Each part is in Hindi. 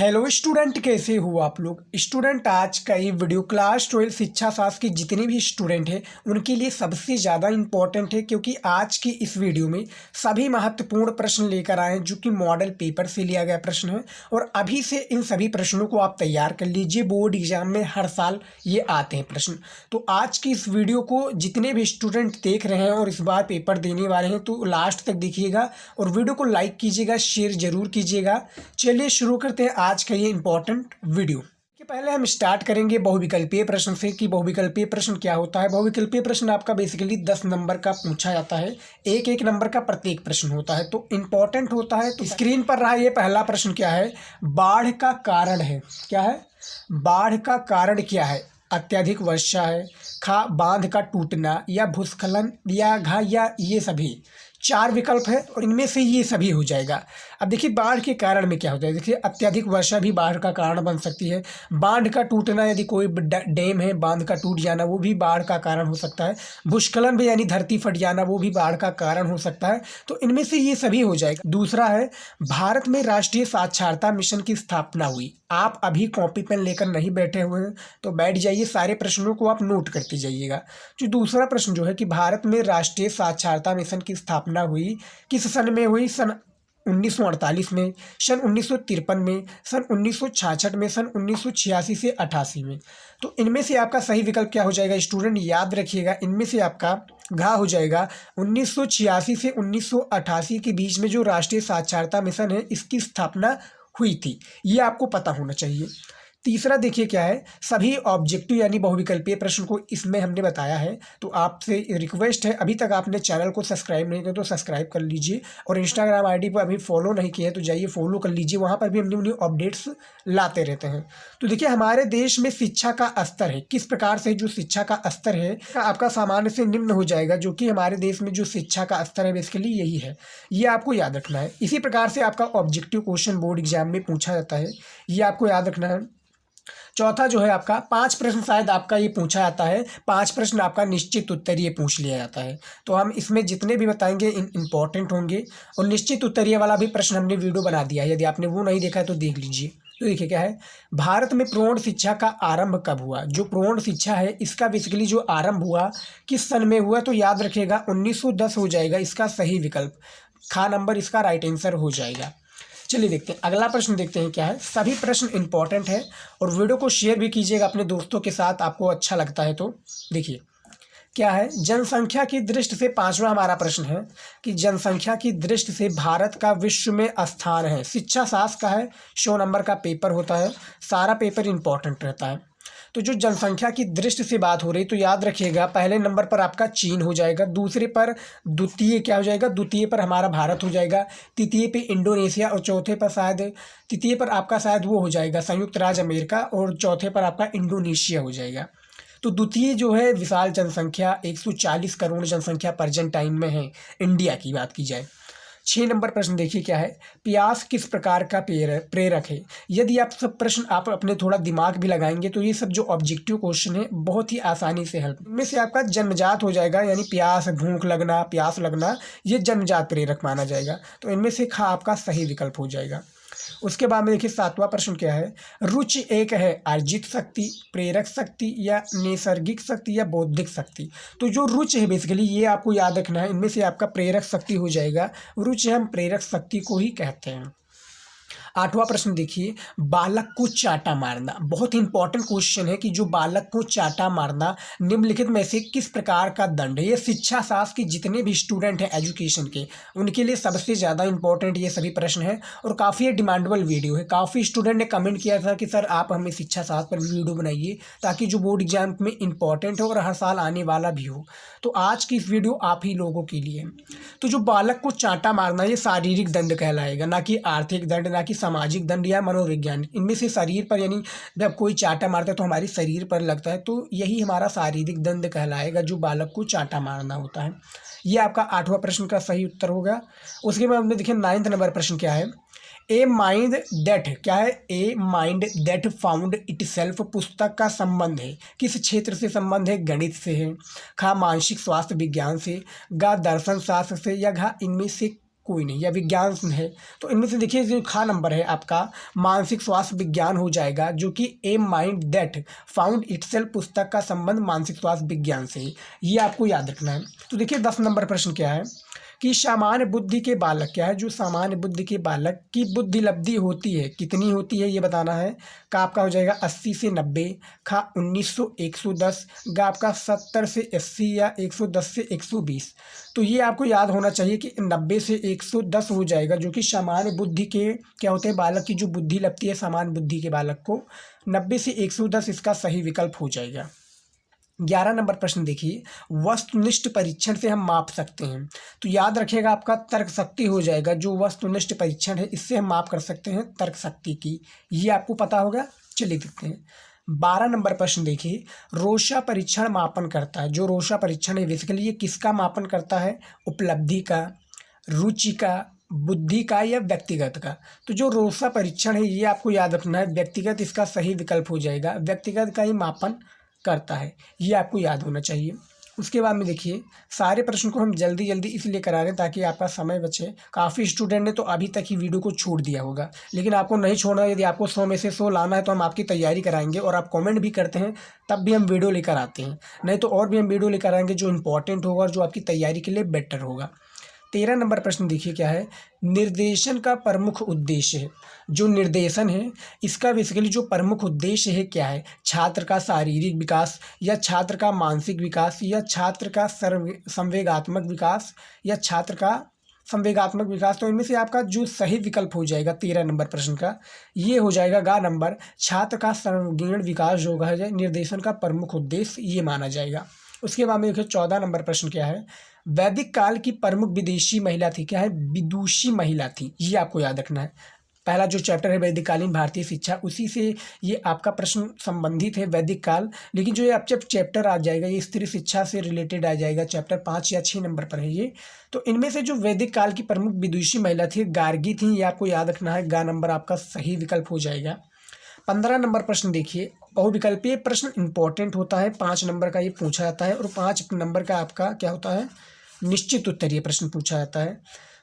हेलो स्टूडेंट, कैसे हो आप लोग। स्टूडेंट, आज का ये वीडियो क्लास 12 शिक्षा शास्त्र के जितने भी स्टूडेंट हैं उनके लिए सबसे ज़्यादा इम्पॉर्टेंट है, क्योंकि आज की इस वीडियो में सभी महत्वपूर्ण प्रश्न लेकर आए हैं जो कि मॉडल पेपर से लिया गया प्रश्न है। और अभी से इन सभी प्रश्नों को आप तैयार कर लीजिए, बोर्ड एग्जाम में हर साल ये आते हैं प्रश्न। तो आज की इस वीडियो को जितने भी स्टूडेंट देख रहे हैं और इस बार पेपर देने वाले हैं तो लास्ट तक देखिएगा और वीडियो को लाइक कीजिएगा, शेयर जरूर कीजिएगा। चलिए शुरू करते हैं आज का ये इंपॉर्टेंट वीडियो। कि पहले हम स्टार्ट करेंगे बहुविकल्पीय प्रश्न से कि बहुविकल्पीय प्रश्न क्या होता है। बहुविकल्पीय प्रश्न आपका बेसिकली 10 नंबर का पूछा जाता है, एक एक नंबर का प्रत्येक प्रश्न होता है, तो इंपॉर्टेंट होता है। तो स्क्रीन पर रहा ये पहला प्रश्न क्या है, बाढ़ का कारण है। क्या है, बाढ़ का कारण क्या है। अत्यधिक वर्षा है, खा बांध का टूटना, या भूस्खलन, या घा, या ये सभी। चार विकल्प है और इनमें से ये सभी हो जाएगा। अब देखिए बाढ़ के कारण में क्या होता है। देखिए अत्यधिक वर्षा भी बाढ़ का कारण बन सकती है। बांध का टूटना, यदि कोई डैम है बांध का टूट जाना वो भी बाढ़ का कारण हो सकता है। भूस्खलन भी यानी धरती फट जाना वो भी बाढ़ का कारण हो सकता है। तो इनमें से ये सभी हो जाएगा। दूसरा है, भारत में राष्ट्रीय साक्षरता मिशन की स्थापना हुई। आप अभी कॉपी पेन लेकर नहीं बैठे हुए हैं तो बैठ जाइए, सारे प्रश्नों को आप नोट करते जाइएगा। जो दूसरा प्रश्न जो है कि भारत में राष्ट्रीय साक्षरता मिशन की स्थापना हुई, किस सन में हुई। सन 1948 में, सन 1953 में, सन 1966 में, सन 1986 से 88 में। तो इनमें से आपका सही विकल्प क्या हो जाएगा स्टूडेंट, याद रखिएगा। इनमें से आपका घा हो जाएगा। 1986 से 1988 के बीच में जो राष्ट्रीय साक्षरता मिशन है इसकी स्थापना हुई थी, ये आपको पता होना चाहिए। तीसरा देखिए क्या है, सभी ऑब्जेक्टिव यानी बहुविकल्पीय प्रश्न को इसमें हमने बताया है। तो आपसे रिक्वेस्ट है, अभी तक आपने चैनल को सब्सक्राइब नहीं किया तो सब्सक्राइब कर लीजिए, और इंस्टाग्राम आईडी पर अभी फॉलो नहीं किया है तो जाइए फॉलो कर लीजिए, वहाँ पर भी हम न्यू न्यू अपडेट्स लाते रहते हैं। तो देखिए हमारे देश में शिक्षा का स्तर है, किस प्रकार से जो शिक्षा का स्तर है आपका सामान्य से निम्न हो जाएगा, जो कि हमारे देश में जो शिक्षा का स्तर है बेसिकली यही है, ये आपको याद रखना है। इसी प्रकार से आपका ऑब्जेक्टिव क्वेश्चन बोर्ड एग्जाम में पूछा जाता है, ये आपको याद रखना है। चौथा जो है आपका 5 प्रश्न शायद आपका ये पूछा जाता है, 5 प्रश्न आपका निश्चित उत्तरीय पूछ लिया जाता है। तो हम इसमें जितने भी बताएंगे इंपॉर्टेंट होंगे, और निश्चित उत्तरीय वाला भी प्रश्न हमने वीडियो बना दिया है, यदि आपने वो नहीं देखा है तो देख लीजिए। तो देखिए क्या है, भारत में प्रौढ़ शिक्षा का आरंभ कब हुआ। जो प्रौढ़ शिक्षा है इसका बेसिकली जो आरंभ हुआ किस सन में हुआ, तो याद रखिएगा 1910 हो जाएगा इसका सही विकल्प। खा नंबर इसका राइट आंसर हो जाएगा। चलिए देखते हैं अगला प्रश्न, देखते हैं क्या है। सभी प्रश्न इंपॉर्टेंट है और वीडियो को शेयर भी कीजिएगा अपने दोस्तों के साथ, आपको अच्छा लगता है तो। देखिए क्या है, जनसंख्या की दृष्टि से पांचवा हमारा प्रश्न है कि जनसंख्या की दृष्टि से भारत का विश्व में स्थान है। शिक्षा शास्त्र का है, 100 नंबर का पेपर होता है, सारा पेपर इंपॉर्टेंट रहता है। तो जो जनसंख्या की दृष्टि से बात हो रही तो याद रखिएगा पहले नंबर पर आपका चीन हो जाएगा, दूसरे पर द्वितीय क्या हो जाएगा, द्वितीय पर हमारा भारत हो जाएगा, तृतीय पे इंडोनेशिया, और चौथे पर शायद तृतीय पर आपका शायद वो हो जाएगा संयुक्त राज्य अमेरिका, और चौथे पर आपका इंडोनेशिया हो जाएगा। तो द्वितीय जो है विशाल जनसंख्या 140 करोड़ जनसंख्या प्रेजेंट टाइम में है इंडिया की बात की जाए। 6 नंबर प्रश्न देखिए क्या है, प्यास किस प्रकार का प्रेरक है। यदि आप सब प्रश्न आप अपने थोड़ा दिमाग भी लगाएंगे तो ये सब जो ऑब्जेक्टिव क्वेश्चन है बहुत ही आसानी से हल। इनमें से आपका जन्मजात हो जाएगा, यानी प्यास, भूख लगना, प्यास लगना, ये जन्मजात प्रेरक माना जाएगा। तो इनमें से खा आपका सही विकल्प हो जाएगा। उसके बाद में देखिए 7वां प्रश्न क्या है, रुचि एक है अर्जित शक्ति, प्रेरक शक्ति, या नैसर्गिक शक्ति, या बौद्धिक शक्ति। तो जो रुचि है बेसिकली ये आपको याद रखना है, इनमें से आपका प्रेरक शक्ति हो जाएगा। रुचि हम प्रेरक शक्ति को ही कहते हैं। 8वां प्रश्न देखिए, बालक को चाटा मारना, बहुत इंपॉर्टेंट क्वेश्चन है कि जो बालक को चाटा मारना निम्नलिखित में से किस प्रकार का दंड है। ये शिक्षा शास्त्र के जितने भी स्टूडेंट हैं एजुकेशन के उनके लिए सबसे ज़्यादा इंपॉर्टेंट ये सभी प्रश्न हैं, और काफ़ी डिमांडेबल वीडियो है। काफ़ी स्टूडेंट ने कमेंट किया था कि सर आप हमें शिक्षा शास्त्र पर वीडियो बनाइए ताकि जो बोर्ड एग्जाम में इंपॉर्टेंट हो और हर साल आने वाला भी हो। तो आज की इस वीडियो आप ही लोगों के लिए। तो जो बालक को चाटा मारना ये शारीरिक दंड कहलाएगा, ना कि आर्थिक दंड, ना कि सामाजिक दंड या मनोवैज्ञानिक। इनमें से शरीर पर, यानी जब कोई चाटा मारता है तो हमारी शरीर पर लगता है, तो यही हमारा शारीरिक दंड कहलाएगा जो बालक को चाटा मारना होता है। ये आपका 8वां प्रश्न का सही उत्तर होगा। उसके बाद हमने देखिए 9वां नंबर प्रश्न क्या है, ए माइंड दैट, क्या है, a mind that found itself पुस्तक का संबंध है, किस क्षेत्र से संबंध है, गणित से है, खा मानसिक स्वास्थ्य विज्ञान से, गा दर्शन शास्त्र से, या घा इनमें से कोई नहीं, या विज्ञान है तो इनमें से देखिए जो खा नंबर है आपका मानसिक स्वास्थ्य विज्ञान हो जाएगा, जो कि a mind that found itself पुस्तक का संबंध मानसिक स्वास्थ्य विज्ञान से है, ये आपको याद रखना है। तो देखिए 10 नंबर प्रश्न क्या है कि सामान्य बुद्धि के बालक क्या है, जो सामान्य बुद्धि के बालक की बुद्धि लब्धि होती है कितनी होती है ये बताना है। का आपका हो जाएगा 80 से 90, खा 1900 110, गा आपका 70 से 80 या 110 से 120। तो ये आपको याद होना चाहिए कि 90 से 110 हो जाएगा, जो कि सामान्य बुद्धि के क्या होते हैं बालक की जो बुद्धि लगती है सामान्य बुद्धि के बालक को 90 से 110 इसका सही विकल्प हो जाएगा। 11 नंबर प्रश्न देखिए, वस्तुनिष्ठ परीक्षण से हम माप सकते हैं। तो याद रखिएगा आपका तर्क शक्ति हो जाएगा, जो वस्तुनिष्ठ परीक्षण है इससे हम माप कर सकते हैं तर्क शक्ति की, ये आपको पता होगा। चलिए देखते हैं 12 नंबर प्रश्न देखिए, रोशा परीक्षण मापन करता है। जो रोशा परीक्षण है बेसिकली ये किसका मापन करता है, उपलब्धि का, रुचि का, बुद्धि का या व्यक्तिगत का। तो जो रोशा परीक्षण है ये आपको याद रखना है, व्यक्तिगत इसका सही विकल्प हो जाएगा, व्यक्तिगत का ही मापन करता है, ये आपको याद होना चाहिए। उसके बाद में देखिए सारे प्रश्न को हम जल्दी जल्दी इसलिए करा रहे हैं ताकि आपका समय बचे। काफ़ी स्टूडेंट ने तो अभी तक ही वीडियो को छोड़ दिया होगा, लेकिन आपको नहीं छोड़ना। यदि आपको 100 में से 100 लाना है तो हम आपकी तैयारी कराएंगे, और आप कमेंट भी करते हैं तब भी हम वीडियो लेकर आते हैं, नहीं तो और भी हम वीडियो लेकर आएंगे जो इंपॉर्टेंट होगा और जो आपकी तैयारी के लिए बेटर होगा। 13 नंबर प्रश्न देखिए क्या है, निर्देशन का प्रमुख उद्देश्य है। जो निर्देशन है इसका बेसिकली जो प्रमुख उद्देश्य है क्या है, छात्र का शारीरिक विकास या छात्र का मानसिक विकास या छात्र का संवेगात्मक विकास या छात्र का संवेगात्मक विकास। तो इनमें से आपका जो सही विकल्प हो जाएगा 13 नंबर प्रश्न का ये हो जाएगा गा नंबर, छात्र का सर्वांगीण विकास जो है निर्देशन का प्रमुख उद्देश्य ये माना जाएगा। उसके बाद में देखिए 14 नंबर प्रश्न क्या है, वैदिक काल की प्रमुख विदेशी महिला थी, क्या है, विदुषी महिला थी, ये आपको याद रखना है। पहला जो चैप्टर है वैदिक कालीन भारतीय शिक्षा, उसी से ये आपका प्रश्न संबंधित है वैदिक काल। लेकिन जो ये अब जब चैप्टर आ जाएगा ये स्त्री शिक्षा से रिलेटेड आ जाएगा, चैप्टर 5 या 6 नंबर पर है ये। तो इनमें से जो वैदिक काल की प्रमुख विदुषी महिला थी गार्गी थी, ये आपको याद रखना है, गा नंबर आपका सही विकल्प हो जाएगा। 15 नंबर प्रश्न देखिए, बहुविकल्पीय प्रश्न इंपॉर्टेंट होता है, 5 नंबर का ये पूछा जाता है, और 5 नंबर का आपका क्या होता है, निश्चित उत्तरीय प्रश्न पूछा जाता है।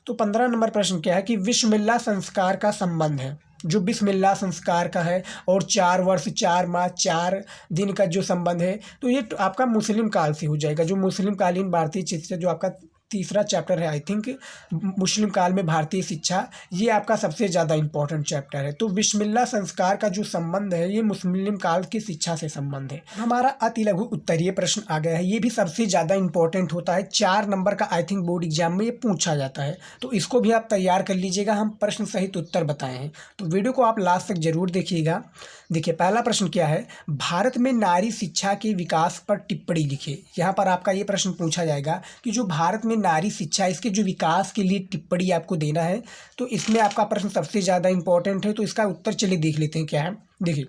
तो 15 नंबर प्रश्न क्या है कि विस्मिल्लाह संस्कार का संबंध है। जो बिस्मिल्लाह संस्कार का है और 4 वर्ष 4 माह 4 दिन का जो संबंध है, तो ये आपका मुस्लिम काल से हो जाएगा। जो मुस्लिम कालीन भारतीय शिक्षा जो आपका तीसरा चैप्टर है आई थिंक मुस्लिम काल में भारतीय शिक्षा, ये आपका सबसे ज़्यादा इंपॉर्टेंट चैप्टर है। तो बिस्मिल्लाह संस्कार का जो संबंध है ये मुस्लिम काल की शिक्षा से संबंध है। हमारा अति लघु उत्तरीय प्रश्न आ गया है, ये भी सबसे ज़्यादा इंपॉर्टेंट होता है, 4 नंबर का आई थिंक बोर्ड एग्जाम में ये पूछा जाता है, तो इसको भी आप तैयार कर लीजिएगा। हम प्रश्न सहित उत्तर बताए हैं, तो वीडियो को आप लास्ट तक जरूर देखिएगा। देखिए पहला प्रश्न क्या है, भारत में नारी शिक्षा के विकास पर टिप्पणी लिखिए। यहाँ पर आपका ये प्रश्न पूछा जाएगा कि जो भारत में नारी शिक्षा इसके जो विकास के लिए टिप्पणी आपको देना है, तो इसमें आपका प्रश्न सबसे ज़्यादा इंपॉर्टेंट है। तो इसका उत्तर चलिए देख लेते हैं क्या है। देखिए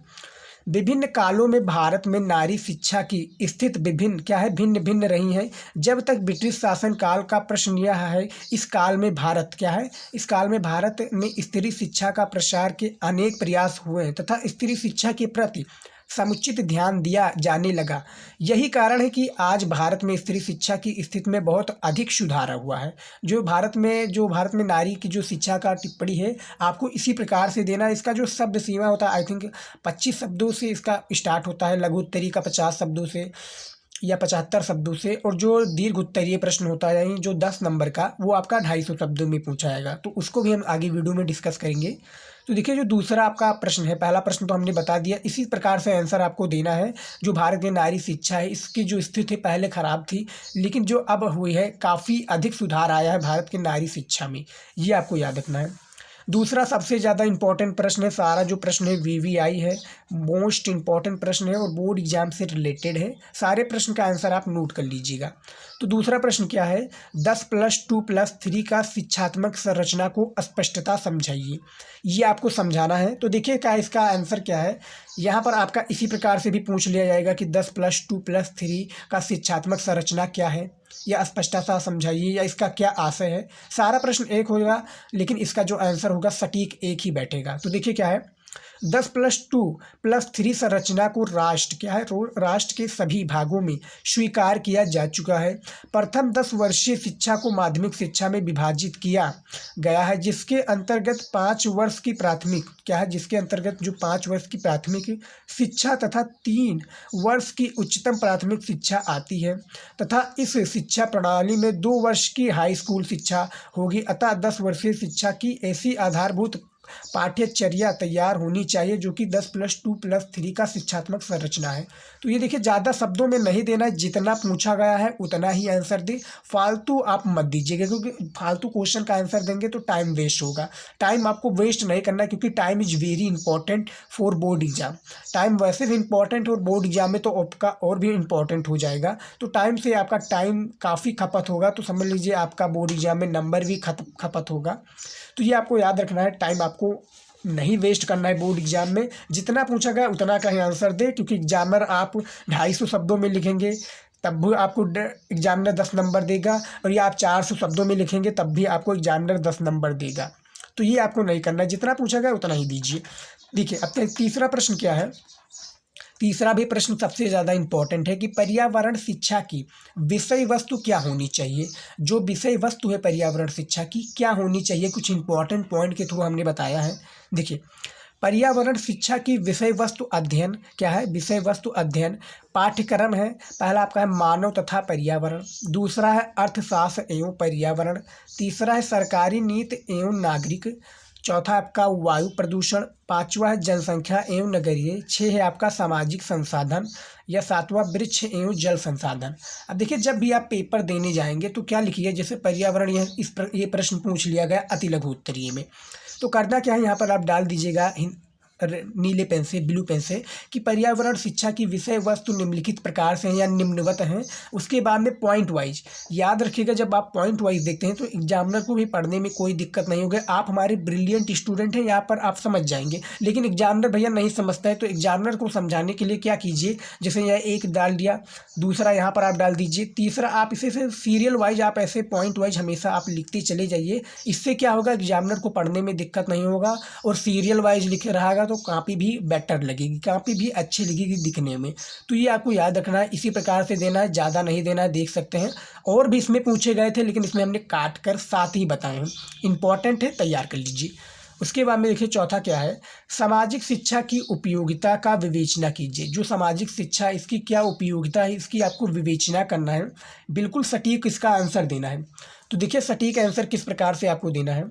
विभिन्न कालों में भारत में नारी शिक्षा की स्थिति विभिन्न क्या है, भिन्न भिन्न रही है। जब तक ब्रिटिश शासन काल का प्रश्न यह है, इस काल में भारत क्या है, इस काल में भारत में स्त्री शिक्षा का प्रसार के अनेक प्रयास हुए हैं तथा स्त्री शिक्षा के प्रति समुचित ध्यान दिया जाने लगा। यही कारण है कि आज भारत में स्त्री शिक्षा की स्थिति में बहुत अधिक सुधार हुआ है। जो भारत में नारी की जो शिक्षा का टिप्पणी है आपको इसी प्रकार से देना। इसका जो शब्द सीमा होता है आई थिंक 25 शब्दों से इसका स्टार्ट होता है, लघु उत्तरीय का 50 शब्दों से या 75 शब्दों से, और जो दीर्घ उत्तरीय प्रश्न होता है यानी जो 10 नंबर का वो आपका 250 शब्दों में पूछा जाएगा। तो उसको भी हम आगे वीडियो में डिस्कस करेंगे। तो देखिए जो दूसरा आपका प्रश्न है, पहला प्रश्न तो हमने बता दिया, इसी प्रकार से आंसर आपको देना है। जो भारत में नारी शिक्षा है इसकी जो स्थिति पहले खराब थी, लेकिन जो अब हुई है काफ़ी अधिक सुधार आया है भारत की नारी शिक्षा में, ये आपको याद रखना है। दूसरा सबसे ज़्यादा इंपॉर्टेंट प्रश्न है, सारा जो प्रश्न है VVI है, मोस्ट इंपॉर्टेंट प्रश्न है और बोर्ड एग्जाम से रिलेटेड है। सारे प्रश्न का आंसर आप नोट कर लीजिएगा। तो दूसरा प्रश्न क्या है, 10+2+3 का शिक्षात्मक संरचना को स्पष्टता समझाइए, ये आपको समझाना है। तो देखिए क्या इसका आंसर क्या है, यहाँ पर आपका इसी प्रकार से भी पूछ लिया जाएगा कि 10+2+3 का शिक्षात्मक संरचना क्या है, या स्पष्टता समझाइए, या इसका क्या आशय है। सारा प्रश्न एक होगा लेकिन इसका जो आंसर होगा सटीक एक ही बैठेगा। तो देखिए क्या है, 10+2+3 संरचना को राष्ट्र क्या है, राष्ट्र के सभी भागों में स्वीकार किया जा चुका है। प्रथम 10 वर्षीय शिक्षा को माध्यमिक शिक्षा में विभाजित किया गया है, जिसके अंतर्गत 5 वर्ष की प्राथमिक क्या है, जिसके अंतर्गत जो 5 वर्ष की प्राथमिक शिक्षा तथा 3 वर्ष की उच्चतम प्राथमिक शिक्षा आती है, तथा इस शिक्षा प्रणाली में 2 वर्ष की हाई स्कूल शिक्षा होगी। अतः 10 वर्षीय शिक्षा की ऐसी आधारभूत पाठ्यचर्या तैयार होनी चाहिए जो कि 10+2+3 का शिक्षात्मक संरचना है। तो ये देखिए, ज़्यादा शब्दों में नहीं देना है, जितना पूछा गया है उतना ही आंसर दे, फालतू आप मत दीजिएगा, क्योंकि फालतू क्वेश्चन का आंसर देंगे तो टाइम वेस्ट होगा। टाइम आपको वेस्ट नहीं करना है, क्योंकि time is very important for board exam. Time वैसे भी इंपॉर्टेंट और बोर्ड एग्जाम में तो आपका और भी इंपॉर्टेंट हो जाएगा। तो टाइम से आपका टाइम काफ़ी खपत होगा, तो समझ लीजिए आपका बोर्ड एग्जाम में नंबर भी खपत होगा। तो ये आपको याद रखना है, टाइम आपको नहीं वेस्ट करना है बोर्ड एग्जाम में। जितना पूछा गया उतना का ही आंसर दे, क्योंकि एग्जामिनर आप 250 शब्दों में लिखेंगे तब भी आपको एग्जामिनर 10 नंबर देगा, और या आप 400 शब्दों में लिखेंगे तब भी आपको एग्जामिनर 10 नंबर देगा। तो ये आपको नहीं करना है, जितना पूछा गया उतना ही दीजिए। देखिए, अब तीसरा प्रश्न क्या है। तीसरा भी प्रश्न सबसे ज़्यादा इम्पोर्टेंट है कि पर्यावरण शिक्षा की विषय वस्तु क्या होनी चाहिए। जो विषय वस्तु है पर्यावरण शिक्षा की क्या होनी चाहिए, कुछ इंपॉर्टेंट पॉइंट के थ्रू हमने बताया है। देखिए, पर्यावरण शिक्षा की विषय वस्तु अध्ययन क्या है। विषय वस्तु अध्ययन पाठ्यक्रम है। पहला आपका है मानव तथा पर्यावरण, दूसरा है अर्थशास्त्र एवं पर्यावरण, तीसरा है सरकारी नीति एवं नागरिक, चौथा आपका वायु प्रदूषण, पांचवा है जनसंख्या एवं नगरीय, 6 है आपका सामाजिक संसाधन, या 7वां वृक्ष एवं जल संसाधन। अब देखिए, जब भी आप पेपर देने जाएंगे तो क्या लिखिए, जैसे पर्यावरण ये प्रश्न पूछ लिया गया अति लघु उत्तरीय में, तो करना क्या है, यहाँ पर आप डाल दीजिएगा नीले पेन से, ब्लू पेन से, कि पर्यावरण शिक्षा की विषय वस्तु निम्नलिखित प्रकार से हैं या निम्नवत हैं। उसके बाद में पॉइंट वाइज याद रखिएगा, जब आप पॉइंट वाइज देखते हैं तो एग्जामिनर को भी पढ़ने में कोई दिक्कत नहीं होगी। आप हमारे ब्रिलियंट स्टूडेंट हैं, यहाँ पर आप समझ जाएंगे, लेकिन एग्जामिनर भैया नहीं समझता है, तो एग्जामिनर को समझाने के लिए क्या कीजिए, जैसे यह एक डाल दिया, दूसरा यहाँ पर आप डाल दीजिए, तीसरा आप इसे सीरियल वाइज आप ऐसे पॉइंट वाइज हमेशा आप लिखते चले जाइए। इससे क्या होगा, एग्जामिनर को पढ़ने में दिक्कत नहीं होगा, और सीरियल वाइज लिख रहा तो कॉपी भी बेटर लगेगी, कॉपी भी अच्छी लगेगी दिखने में। तो ये आपको याद रखना है, इसी प्रकार से देना है, ज़्यादा नहीं देना है। देख सकते हैं और भी इसमें पूछे गए थे, लेकिन इसमें हमने काट कर 7 ही बताए हैं, इंपॉर्टेंट है, तैयार कर लीजिए। उसके बाद में देखिए, चौथा क्या है, सामाजिक शिक्षा की उपयोगिता का विवेचना कीजिए। जो सामाजिक शिक्षा इसकी क्या उपयोगिता है, इसकी आपको विवेचना करना है, बिल्कुल सटीक इसका आंसर देना है। तो देखिए, सटीक आंसर किस प्रकार से आपको देना है।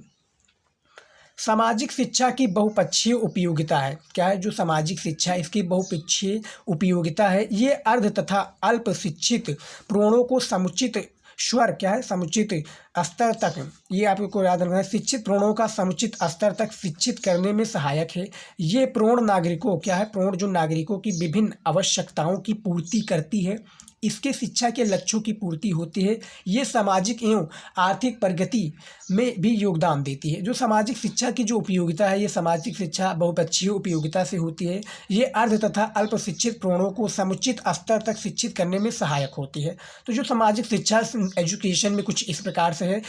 सामाजिक शिक्षा की बहुपक्षीय उपयोगिता है, क्या है, जो सामाजिक शिक्षा इसकी बहुपक्षीय उपयोगिता है, ये अर्ध तथा अल्प शिक्षित प्रोणों को समुचित स्वर क्या है, समुचित स्तर तक, ये आपको याद रखना है, शिक्षित प्रोणों का समुचित स्तर तक शिक्षित करने में सहायक है। ये प्रोण नागरिकों क्या है, प्रोण जो नागरिकों की विभिन्न आवश्यकताओं की पूर्ति करती है, इसके शिक्षा के लक्ष्यों की पूर्ति होती है। ये सामाजिक एवं आर्थिक प्रगति में भी योगदान देती है। जो सामाजिक शिक्षा की जो उपयोगिता है, ये सामाजिक शिक्षा बहुपक्षीय उपयोगिता से होती है। ये अर्ध तथा अल्प शिक्षित प्रोणों को समुचित स्तर तक शिक्षित करने में सहायक होती है। तो जो सामाजिक शिक्षा एजुकेशन में कुछ इस प्रकार से है।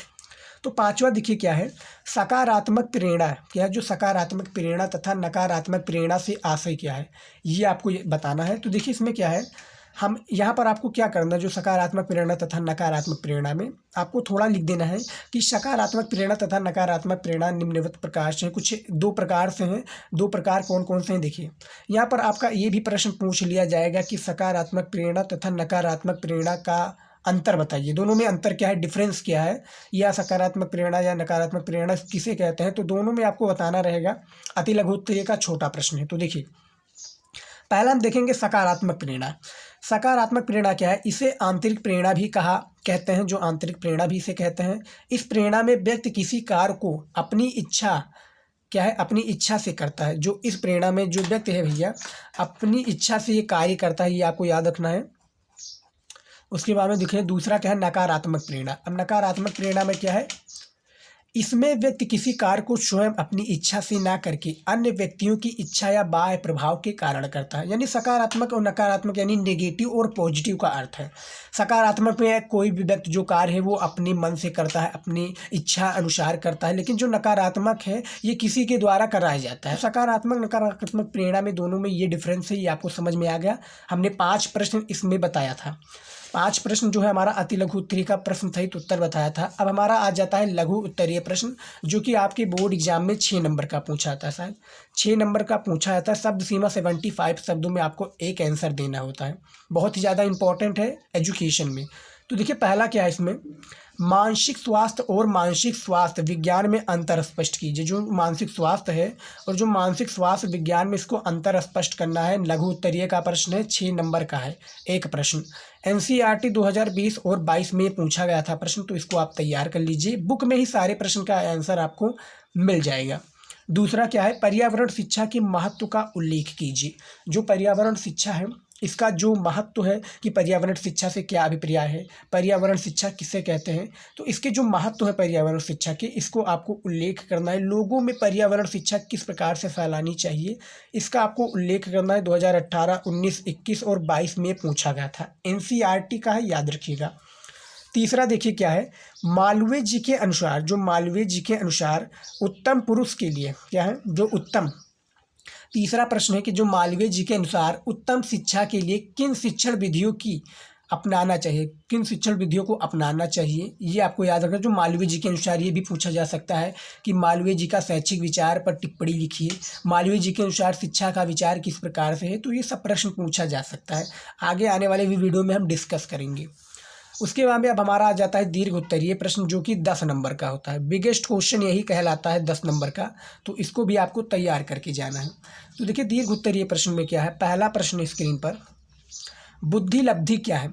तो पांचवा देखिए क्या है, सकारात्मक प्रेरणा क्या है, जो सकारात्मक प्रेरणा तथा नकारात्मक प्रेरणा से आशय क्या है, ये आपको बताना है। तो देखिए, इसमें क्या है, हम यहाँ पर आपको क्या करना है, जो सकारात्मक प्रेरणा तथा नकारात्मक प्रेरणा में आपको थोड़ा लिख देना है कि सकारात्मक प्रेरणा तथा नकारात्मक प्रेरणा निम्नवत प्रकार से हैं, कुछ 2 प्रकार से हैं। 2 प्रकार कौन कौन से हैं, देखिए यहाँ पर आपका ये भी प्रश्न पूछ लिया जाएगा कि सकारात्मक प्रेरणा तथा नकारात्मक प्रेरणा का अंतर बताइए, दोनों में अंतर क्या है, डिफरेंस क्या है, या सकारात्मक प्रेरणा या नकारात्मक प्रेरणा किसे कहते हैं, तो दोनों में आपको बताना रहेगा। अति लघु उत्तरीय का छोटा प्रश्न है। तो देखिए, पहला हम देखेंगे सकारात्मक प्रेरणा। सकारात्मक प्रेरणा क्या है, इसे आंतरिक प्रेरणा भी कहते हैं, जो आंतरिक प्रेरणा भी इसे कहते हैं। इस प्रेरणा में व्यक्ति किसी कार्य को अपनी इच्छा क्या है, अपनी इच्छा से करता है। जो इस प्रेरणा में जो व्यक्ति है भैया अपनी इच्छा से ये कार्य करता है, ये आपको याद रखना है। उसके बाद में देखिए, दूसरा क्या है, नकारात्मक प्रेरणा। अब नकारात्मक प्रेरणा में क्या है, इसमें व्यक्ति किसी कार्य को स्वयं अपनी इच्छा से ना करके अन्य व्यक्तियों की इच्छा या बाह्य प्रभाव के कारण करता है। यानी सकारात्मक और नकारात्मक यानी नेगेटिव और पॉजिटिव का अर्थ है। सकारात्मक में कोई भी व्यक्ति जो कार्य है वो अपने मन से करता है, अपनी इच्छा अनुसार करता है, लेकिन जो नकारात्मक है ये किसी के द्वारा कराया जाता है। सकारात्मक नकारात्मक प्रेरणा में दोनों में ये डिफरेंस है, ये आपको समझ में आ गया। हमने 5 प्रश्न इसमें बताया था। 5 प्रश्न जो है हमारा अति लघु उत्तरीय का प्रश्न सहित उत्तर बताया था। अब हमारा आ जाता है लघु उत्तरीय प्रश्न, जो कि आपके बोर्ड एग्जाम में 6 नंबर का पूछा जाता है। शायद 6 नंबर का पूछा जाता है। शब्द सीमा 75 शब्दों में आपको एक आंसर देना होता है। बहुत ही ज़्यादा इंपॉर्टेंट है एजुकेशन में। तो देखिए पहला क्या है इसमें, मानसिक स्वास्थ्य और मानसिक स्वास्थ्य विज्ञान में अंतर स्पष्ट कीजिए। जो मानसिक स्वास्थ्य है और जो मानसिक स्वास्थ्य विज्ञान में, इसको अंतर स्पष्ट करना है। लघु उत्तरीय का प्रश्न है, 6 नंबर का है एक प्रश्न। एनसीईआरटी 2020 और 22 में पूछा गया था प्रश्न, तो इसको आप तैयार कर लीजिए। बुक में ही सारे प्रश्न का आंसर आपको मिल जाएगा। दूसरा क्या है, पर्यावरण शिक्षा के महत्व का उल्लेख कीजिए। जो पर्यावरण शिक्षा है इसका जो महत्व है कि पर्यावरण शिक्षा से क्या अभिप्राय है, पर्यावरण शिक्षा किसे कहते हैं, तो इसके जो महत्व है पर्यावरण शिक्षा के, इसको आपको उल्लेख करना है। लोगों में पर्यावरण शिक्षा किस प्रकार से फैलानी चाहिए, इसका आपको उल्लेख करना है। 2018, 19, 21 और 22 में पूछा गया था। एनसीईआरटी का है, याद रखिएगा। तीसरा देखिए क्या है, मालवीय जी के अनुसार, जो मालवीय जी के अनुसार उत्तम पुरुष के लिए क्या है, जो उत्तम, तीसरा प्रश्न है कि जो मालवीय जी के अनुसार उत्तम शिक्षा के लिए किन शिक्षण विधियों की अपनाना चाहिए, किन शिक्षण विधियों को अपनाना चाहिए, ये आपको याद रखना। जो मालवीय जी के अनुसार, ये भी पूछा जा सकता है कि मालवीय जी का शैक्षिक विचार पर टिप्पणी लिखिए। मालवीय जी के अनुसार शिक्षा का विचार किस प्रकार से है, तो ये सब प्रश्न पूछा जा सकता है। आगे आने वाले वीडियो में हम डिस्कस करेंगे। उसके बाद में अब हमारा आ जाता है दीर्घ उत्तरीय प्रश्न, जो कि 10 नंबर का होता है। बिगेस्ट क्वेश्चन यही कहलाता है 10 नंबर का, तो इसको भी आपको तैयार करके जाना है। तो देखिए दीर्घ उत्तरीय प्रश्न में क्या है, पहला प्रश्न स्क्रीन पर, बुद्धि लब्धि क्या है,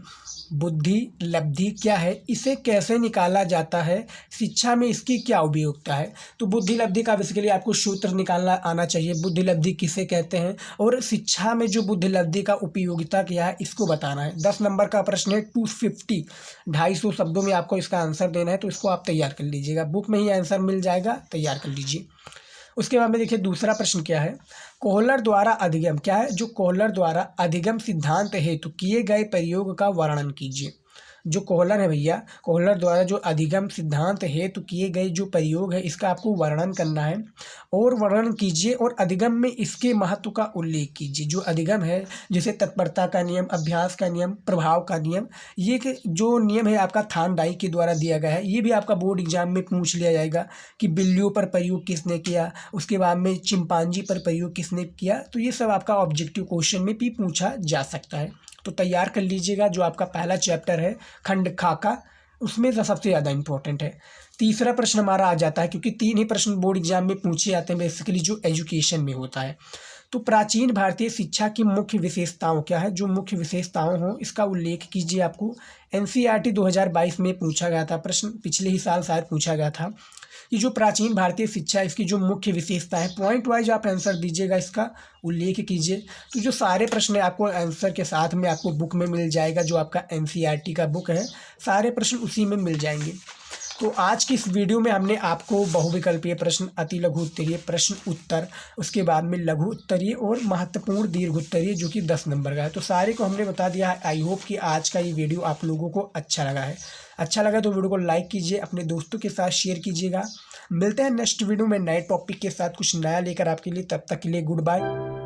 बुद्धि लब्धि क्या है, इसे कैसे निकाला जाता है, शिक्षा में इसकी क्या उपयोगिता है। तो बुद्धि लब्धि का बेसिकली आपको सूत्र निकालना आना चाहिए। बुद्धि लब्धि किसे कहते हैं और शिक्षा में जो बुद्धि लब्धि का उपयोगिता क्या है, इसको बताना है। 10 नंबर का प्रश्न है, 250, 250 शब्दों में आपको इसका आंसर देना है। तो इसको आप तैयार कर लीजिएगा, बुक में ही आंसर मिल जाएगा, तैयार कर लीजिए। उसके बाद में देखिए दूसरा प्रश्न क्या है, कोहलर द्वारा अधिगम क्या है, जो कोहलर द्वारा अधिगम सिद्धांत हेतु किए गए प्रयोग का वर्णन कीजिए। जो कोहलर है भैया, कोहलर द्वारा जो अधिगम सिद्धांत हेतु किए गए जो प्रयोग है, इसका आपको वर्णन करना है और वर्णन कीजिए और अधिगम में इसके महत्व का उल्लेख कीजिए। जो अधिगम है, जैसे तत्परता का नियम, अभ्यास का नियम, प्रभाव का नियम, ये जो नियम है आपका थानडाई के द्वारा दिया गया है। ये भी आपका बोर्ड एग्जाम में पूछ लिया जाएगा कि बिल्लियों पर प्रयोग किसने किया, उसके बाद में चिंपांजी पर प्रयोग किसने किया। तो ये सब आपका ऑब्जेक्टिव क्वेश्चन में भी पूछा जा सकता है, तो तैयार कर लीजिएगा। जो आपका पहला चैप्टर है खंड खा का, उसमें सबसे ज़्यादा इंपॉर्टेंट है। तीसरा प्रश्न हमारा आ जाता है, क्योंकि 3 ही प्रश्न बोर्ड एग्जाम में पूछे जाते हैं बेसिकली, जो एजुकेशन में होता है। तो प्राचीन भारतीय शिक्षा की मुख्य विशेषताओं क्या है, जो मुख्य विशेषताओं हो इसका उल्लेख कीजिए। आपको एनसीईआरटी 2022 में पूछा गया था प्रश्न, पिछले ही साल शायद पूछा गया था। ये जो प्राचीन भारतीय शिक्षा है, इसकी जो मुख्य विशेषता है, पॉइंट वाइज आप आंसर दीजिएगा, इसका उल्लेख कीजिए। तो जो सारे प्रश्न है आपको आंसर के साथ में आपको बुक में मिल जाएगा। जो आपका एनसीईआरटी का बुक है, सारे प्रश्न उसी में मिल जाएंगे। तो आज की इस वीडियो में हमने आपको बहुविकल्पीय प्रश्न, अति लघु उत्तरीय प्रश्न उत्तर, उसके बाद में लघु उत्तरीय और महत्वपूर्ण दीर्घ उत्तरीय, जो कि 10 नंबर का है, तो सारे को हमने बता दिया है। आई होप कि आज का ये वीडियो आप लोगों को अच्छा लगा है। अच्छा लगा तो वीडियो को लाइक कीजिए, अपने दोस्तों के साथ शेयर कीजिएगा। मिलते हैं नेक्स्ट वीडियो में नए टॉपिक के साथ, कुछ नया लेकर आपके लिए। तब तक के लिए गुड बाय।